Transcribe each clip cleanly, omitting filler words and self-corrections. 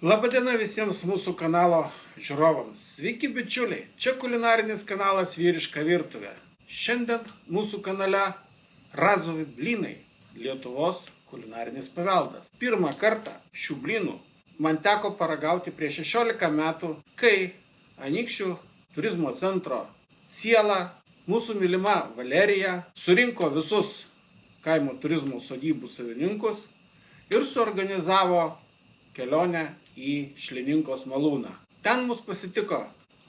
Labadiena visiems mūsų kanalo žiūrovams. Sveiki bičiuliai, čia kulinarinis kanalas Vyriška virtuvė. Šiandien mūsų kanale razovi blynai, Lietuvos kulinarinis paveldas. Pirmą kartą šių blynų man teko paragauti prieš 16 metų, kai Anykščių turizmo centro siela, mūsų mylima Valerija, surinko visus kaimo turizmo sodybų savininkus ir suorganizavo kelionę į Šlininkos malūną. Ten mus pasitiko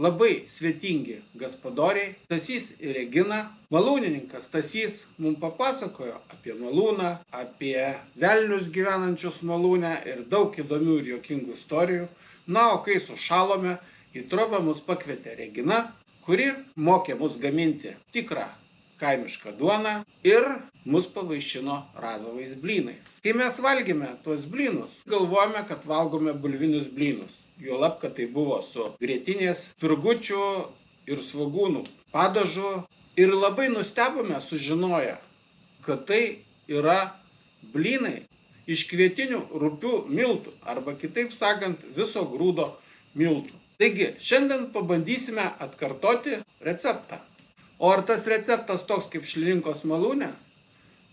labai svetingi gaspadoriai Stasys ir Regina. Malūnininkas Stasys mums papasakojo apie malūną, apie velnius gyvenančius malūne ir daug įdomių ir juokingų istorijų. Na, o kai sušalome, į trobą mus pakvietė Regina, kuri mokė mus gaminti tikrą kaimišką duoną ir mus pavaišino razovais blynais. Kai mes valgėme tuos blynus, galvojame, kad valgome bulvinius blynus. Juolab, kad tai buvo su grietinės, spirgučių ir svogūnų padažu. Ir labai nustebome sužinoję, kad tai yra blynai iš kvietinių rupių miltų, arba kitaip sakant, viso grūdo miltų. Taigi, šiandien pabandysime atkartoti receptą. O ar tas receptas toks kaip Šlininkos malūne?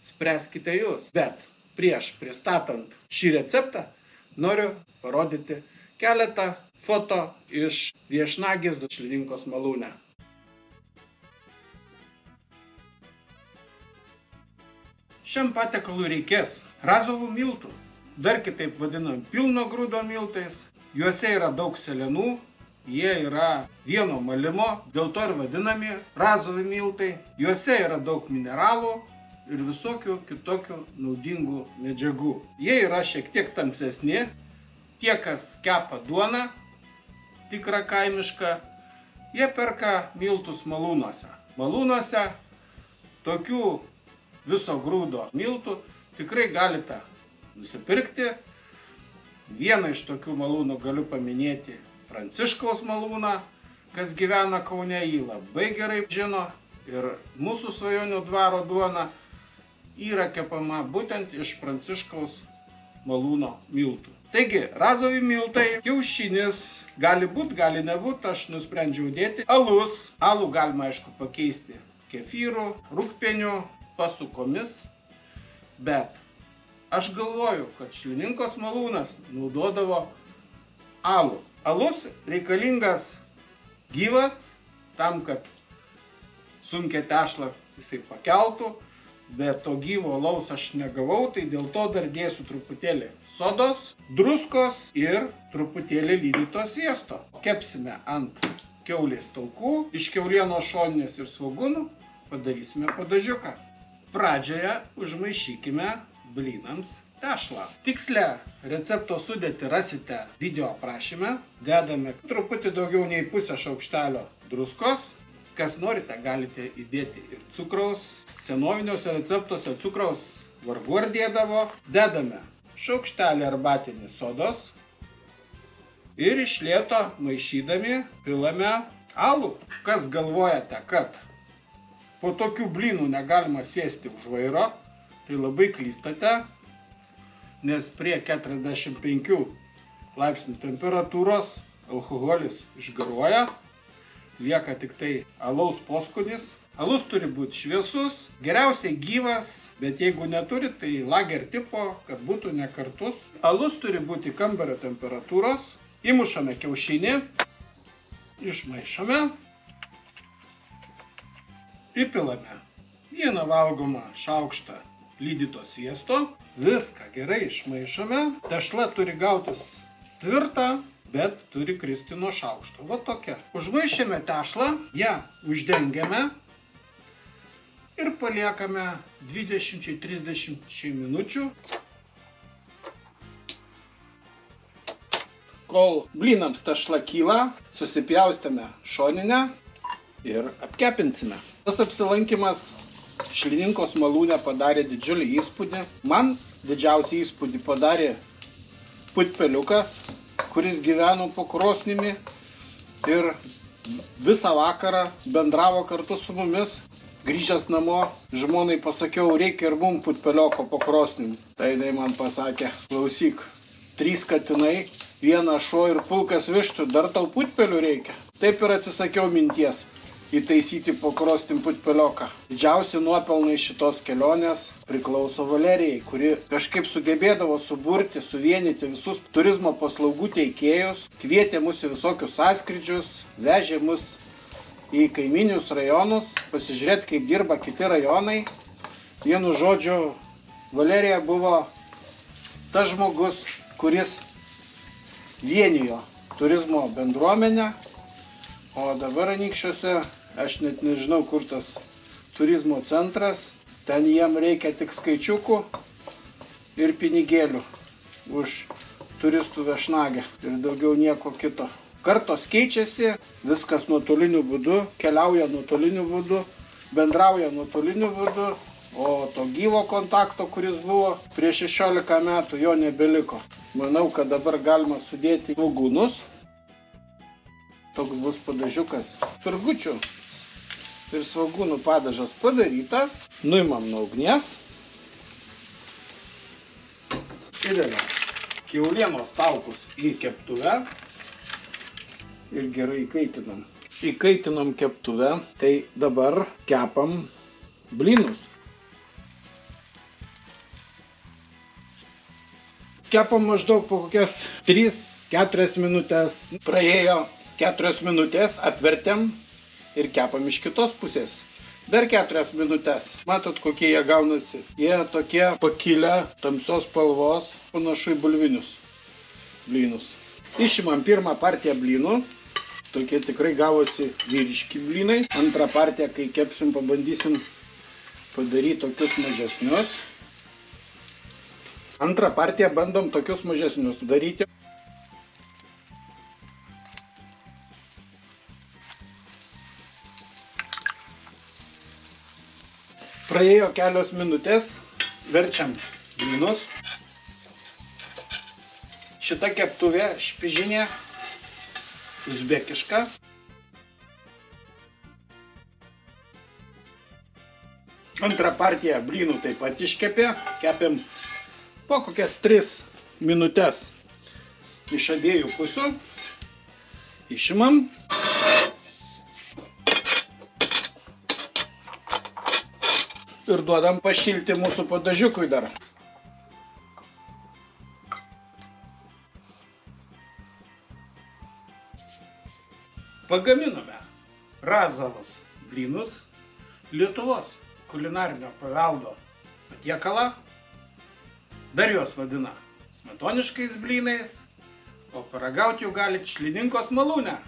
Spręskite jūs. Bet prieš pristatant šį receptą noriu parodyti keletą foto iš viešnagės Šlininkos malūne. Šiam patiekalui reikės razovų miltų, dar kitaip vadinam pilno grūdo miltais. Juose yra daug selenų. Jie yra vieno malimo, dėl to ir vadinami razovi miltai. Juose yra daug mineralų ir visokių kitokių naudingų medžiagų. Jie yra šiek tiek tamsesni. Tie, kas kepa duoną, tikrą kaimišką, jie perka miltus malūnuose. Malūnuose tokių viso grūdo miltų tikrai galite nusipirkti. Vieną iš tokių malūnų galiu paminėti Pranciškaus malūną, kas gyvena Kaune, jį labai gerai žino. Ir mūsų svajonių dvaro duona yra kepama būtent iš Pranciškaus malūno miltų. Taigi, razovi miltai, kiaušinis, gali būt, gali nebūt, aš nusprendžiau dėti alus. Alų galima, aišku, pakeisti kefyru, rūgpieniu, pasukomis. Bet aš galvoju, kad Šlininkos malūnas naudodavo alų. Alus reikalingas gyvas, tam, kad sunkią tešlą jisai pakeltų, bet to gyvo alaus aš negavau, tai dėl to dar dėsiu truputėlį sodos, druskos ir truputėlį lydyto sviesto. Kepsime ant kiaulės taukų, iš kiaulienos šoninės ir svogūnų padarysime padažiuką. Pradžioje užmaišykime blynams tešlą. Tikslę recepto sudėtį rasite video aprašyme. Dedame truputį daugiau nei pusę šaukštelio druskos. Kas norite, galite įdėti ir cukraus. Senoviniuose receptuose cukraus vargu ar dėdavo. Dedame šaukštelį arbatinį sodos. Ir iš lėto maišydami pilame alų. Kas galvojate, kad po tokių blynų negalima sėsti už vairo, tai labai klystate. Nes prie 45 laipsnių temperatūros alkoholis išgaruoja, lieka tik tai alaus poskonis. Alus turi būti šviesus, geriausiai gyvas, bet jeigu neturi, tai lager tipo, kad būtų nekartus. Alus turi būti kambario temperatūros. Įmušame kiaušinį, išmaišome, įpilame vieną valgomą šaukštą lydyto sviesto. Viską gerai išmaišome. Tešla turi gautis tvirta, bet turi kristi nuo šaukšto. Va tokia. Užmaišėme tešlą, ją uždengiame ir paliekame 20-30 minučių. Kol blynams tešla kyla, susipjaustame šoninę ir apkepinsime. Tas apsilankimas Šlininkos malūne padarė didžiulį įspūdį. Man didžiausią įspūdį padarė putpeliukas, kuris gyveno po krosnimi ir visą vakarą bendravo kartu su mumis. Grįžęs namo, žmonai pasakiau, reikia ir putpelioko po krosnim. Tai jinai man pasakė, klausyk, 3 katinai vienas šuo ir pulkas vištų, dar tau putpelių reikia. Taip ir atsisakiau minties įtaisyti po krostim putpelioką. Didžiausi nuopelnai šitos kelionės priklauso Valerijai, kuri kažkaip sugebėdavo suburti, suvienyti visus turizmo paslaugų teikėjus, kvietė mus į visokius sąskrydžius, vežė mus į kaiminius rajonus, pasižiūrėti, kaip dirba kiti rajonai. Vienu žodžiu, Valerija buvo tas žmogus, kuris vienijo turizmo bendruomenę, o dabar Anykščiuose aš net nežinau, kur tas turizmo centras. Ten jiem reikia tik skaičiukų ir pinigėlių už turistų viešnagę ir daugiau nieko kito. Kartos keičiasi, viskas nuotoliniu būdu, keliauja nuotoliniu būdu, bendrauja nuotoliniu būdu, o to gyvo kontakto, kuris buvo prieš 16 metų, jo nebeliko. Manau, kad dabar galima sudėti svogūnus. Toks bus padažiukas spirgučių. Ir svogūnų padažas padarytas. Nuimam nuo ugnies. Įdedam kiaulienos taukus į keptuvę. Ir gerai įkaitinam. Įkaitinom keptuvę, tai dabar kepam blynus. Kepam maždaug po kokias 3-4 minutės. Praėjo 4 minutės, apvertėm ir kepam iš kitos pusės. Dar 4 minutės. Matot, kokie jie gaunasi. Jie tokie pakilę, tamsios spalvos, panašu į bulvinius blynus. Išimam pirmą partiją blynų. Tokie tikrai gavosi vyriški blynai. Antrą partiją, kai kepsim, pabandysim padaryti tokius mažesnius. Antrą partiją bandom tokius mažesnius daryti. Praėjo kelios minutės, verčiam blynus. Šita keptuvė špižinė, uzbekiška. Antrą partiją blynų taip pat iškepė. Kepėm po kokias 3 minutės iš abiejų pusių. Išimam. Ir duodam pašilti mūsų padažiukui dar. Pagaminome Razovos blynus, Lietuvos kulinarinio paveldo patiekalą. Dar juos vadina smetoniškais blynais, o paragauti jau galit Šlininkos malūne.